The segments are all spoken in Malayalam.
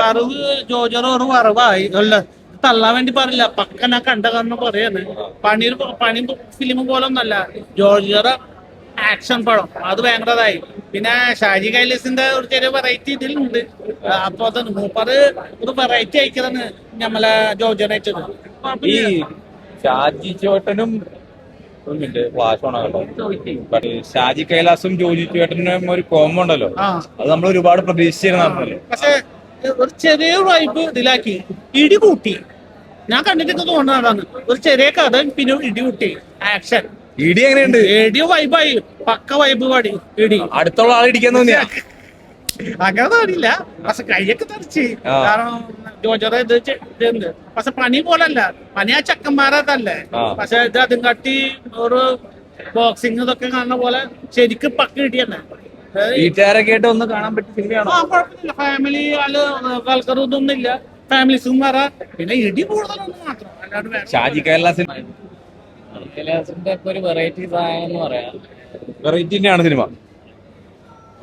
വറവ് ജോജറ ഒരു വറവായി അല്ല തള്ളാൻ വേണ്ടി പറയില്ല പക്കന കണ്ട കാരണം പറയാണ് പണി ഫിലിം പോലെ ഒന്നല്ല ജോർജറ ആക്ഷൻ പടം അത് ഭയങ്കരതായി പിന്നെ ഷാജി കൈലസിന്റെ ഒരു ചെറിയ വെറൈറ്റി ഇതിലുണ്ട് അപ്പൊ അത് മൂപ്പറ് ഒരു വെറൈറ്റി അയക്കുന്നതാണ് നമ്മളെ ജോർജറായിട്ടത് ഈ ഷാജി ചേട്ടനും ഫ്ലാഷ് ഓൺ ആകട്ടോ ഷാജി കൈലാസും ജോജി ചേട്ടനും ഒരു കോംബോ ഉണ്ടല്ലോ അത് നമ്മൾ ഒരുപാട് പ്രതീക്ഷിച്ചിരുന്നല്ലോ. പക്ഷെ ഒരു ചെറിയ വൈബ് ഇതിലാക്കി ഇടി കൂട്ടി ഞാൻ കണ്ടിട്ടൊക്കെ തോന്നുന്നതാണ് ഒരു ചെറിയ കഥ പിന്നെ ഇടി കൂട്ടി ആക്ഷൻ ഇടി എങ്ങനെയുണ്ട്? ഇടി വൈബായി പക്ക വൈബ് പാടി ഇടി അടുത്തുള്ള ആൾ ഇടിക്കാൻ തോന്നിയാ അങ്ങനെ തോന്നില്ല പക്ഷെ കൈയൊക്കെ തെറിച്ച് കാരണം ജോജറ ഇതുണ്ട് പക്ഷെ പണി പോലല്ല പണി ആ ചക്കന്മാരതല്ലേ പക്ഷെ ഇത് അതും കാട്ടി ഒരു ബോക്സിങ് ഇതൊക്കെ കാണുന്ന പോലെ ശരിക്കും പക്ക ഇടിയന്നെ വീട്ടുകാരൊക്കെ ആയിട്ട് ഒന്ന് കാണാൻ പറ്റിയ സിനിമയാണോ? കുഴപ്പമില്ല ഫാമിലി ആൾക്കാർ ഇതൊന്നും ഇല്ല ഫാമിലീസും വരാം പിന്നെ ഇടി കൂടുതലൊന്നും മാത്രം അല്ലാണ്ട് ഷാജി കൈലാസിന്റെ ഒരു വെറൈറ്റി സാധനം എന്ന് പറയാം. വെറൈറ്റി ആണ് സിനിമ.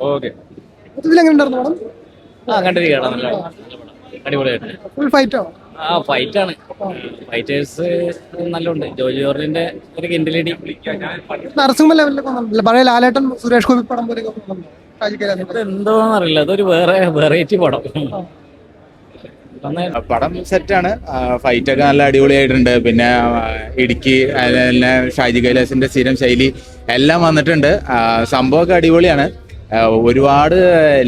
ഓക്കെ കണ്ടിരിക്കണം നല്ല അടിപൊളിയായിട്ട് ഫുൾ ഫൈറ്റോ? ഫൈറ്റാണ്. ഫൈറ്റേഴ്സ് നല്ലുണ്ട്. ജോജി ജോർജിന്റെ ഒരു കിൻഡിലിടി നരസിംഹ ലെവലിലൊക്കെ പഴയ ലാലേട്ടൻ സുരേഷ് ഗോപി പടം പോലെ എന്തോന്നറിയില്ല. അതൊരു വേറെ വെറൈറ്റി പടം. പടം സെറ്റാണ്. ഫൈറ്റ് ഒക്കെ നല്ല അടിപൊളിയായിട്ടുണ്ട്. പിന്നെ ഇടുക്കി അതന്നെ ഷാജി കൈലാസിന്റെ സ്ഥിരം ശൈലി എല്ലാം വന്നിട്ടുണ്ട്. സംഭവമൊക്കെ അടിപൊളിയാണ്. ഒരുപാട്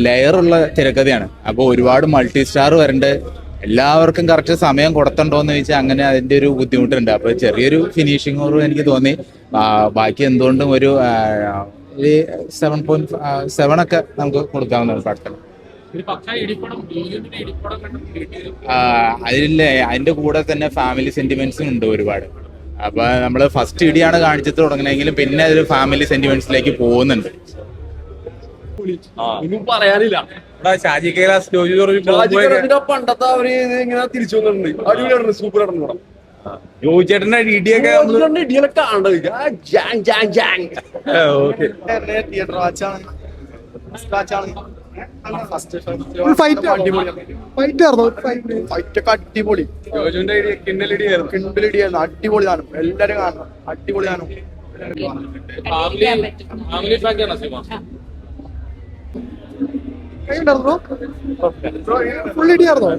ലെയറുള്ള തിരക്കഥയാണ്. അപ്പോൾ ഒരുപാട് മൾട്ടി സ്റ്റാർ വരുന്നുണ്ട്. എല്ലാവർക്കും കറക്റ്റ് സമയം കൊടുത്തണ്ടോന്ന് ചോദിച്ചാൽ അങ്ങനെ അതിന്റെ ഒരു ബുദ്ധിമുട്ടുണ്ട്. അപ്പോൾ ചെറിയൊരു ഫിനിഷിംഗ് ഓറും എനിക്ക് തോന്നി. ബാക്കി എന്തുകൊണ്ടും ഒരു 7.7 ഒക്കെ നമുക്ക് കൊടുക്കാവുന്നതാണ് പടത്തിന്. അതിലെ അതിന്റെ കൂടെ തന്നെ ഫാമിലി സെന്റിമെന്റ്സും ഉണ്ട് ഒരുപാട്. അപ്പൊ നമ്മള് ഫസ്റ്റ് ഇടിയാണ് കാണിച്ചിട്ട് തുടങ്ങണമെങ്കിലും പിന്നെ അതൊരു ഫാമിലി സെന്റിമെന്റ്സിലേക്ക് പോകുന്നുണ്ട്. ഒന്നും പറയാനില്ല. ഷാജി കൈലാസ് ജോജി ജോർജ് പണ്ടത്തെ അവര് ഇങ്ങനെ തിരിച്ചു വന്നിട്ടുണ്ട്. അടിപൊളിയാണ്. സൂപ്പർ ആണെന്ന് പറയാം. ജോജി ചേട്ടന്റെ ഇടിയൊക്കെ ഇടിയൊക്കെ കാണേണ്ടത്. തിയേറ്റർ വാച്ചാണ്. ഫൈറ്റ് ആയിരുന്നു. ഫൈറ്റൊക്കെ അടിപൊളി. ജോജുവിന്റെ കിണ്ടലിടിയായിരുന്നു. അടിപൊളി സാധനം. എല്ലാരും കാണണം. അടിപൊളി സാധനം. ഫുൾ ഇടിയായിരുന്നോ?